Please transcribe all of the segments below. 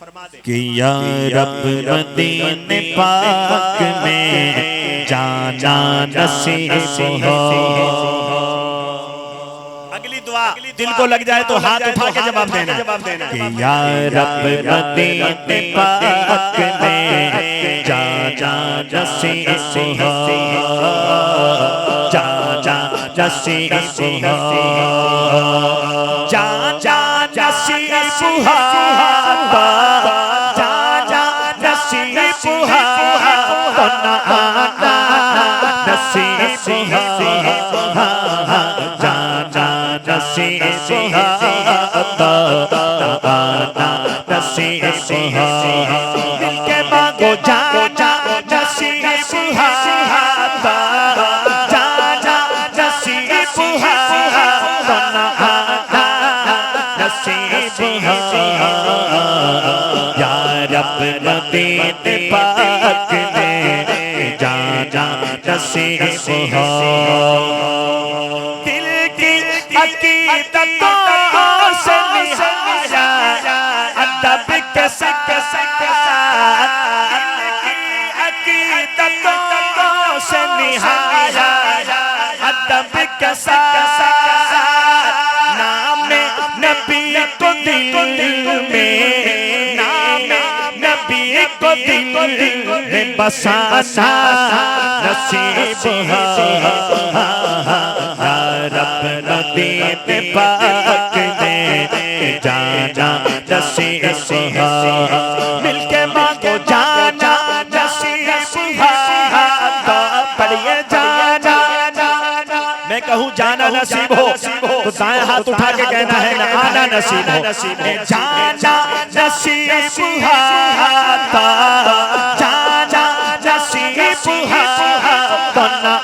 کہ یا رب مدینے پاک میں جانا نصیب ہو۔ اگلی دعا دل کو لگ جائے تو ہاتھ اٹھا کے جواب دینا کہ یا رب مدینے پاک میں جانا نصیب ہو، جانا نصیب ہو، جانا نصیب ہو، جانا نصیب ہو، آنا نصیب ہو، جانا نصیب ہو، آنا نصیب ہو، دل کے مانگو جانا نصیب ہو، جانا نصیب ہو، آنا نصیب ہو، یا رب مدینے پاک میں جانا نصیب ہو۔ دل کی عقیدتوں سے نہایا ادب کے ساتھ، دل کی عقیدتوں سے نہایا ادب کے ساتھ، نام نبی کو دل میں، نام نبی کو دل میں بسانا نصیب ہو، یا رب مدینے پاک میں جانا نصیب ہو، مل کے مانگو جانا نصیب ہو، پڑھئے جانا، میں کہوں جانا نصیب ہو تو دائیں ہاتھ اٹھا کے کہنا ہے آنا نصیب ہو، جانا نصیب ہو، جانا نصیب ہو،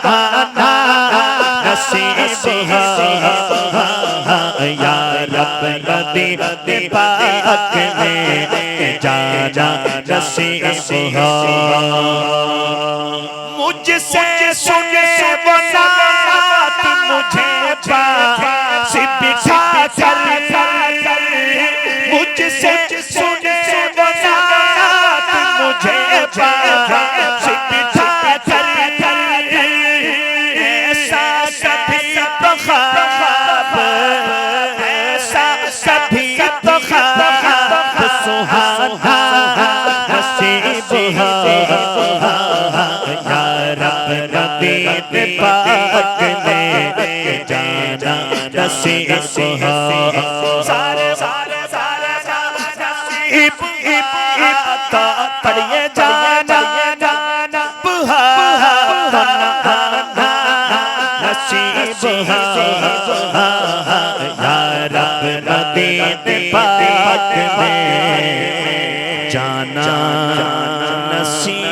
آنا نصیب ہو، یا رب مدینے پاک میں جانا نصیب ہو، مجھ سے سنے وہ نعت مجھے پاس بٹھا کر، مجھ سے سنے وہ نعت مجھے پاس بٹھا کر، ایسا کبھی تو خواب، ایسا کبھی تو خواب سہانا نصیب ہو، یا رب مدینے پاک میں جانا نصیب ہو، سارے نصیب آتا، پڑھئے جانا نصیب ہو، یا رب مدینے پاک میں جانا نصیب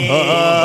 ہو۔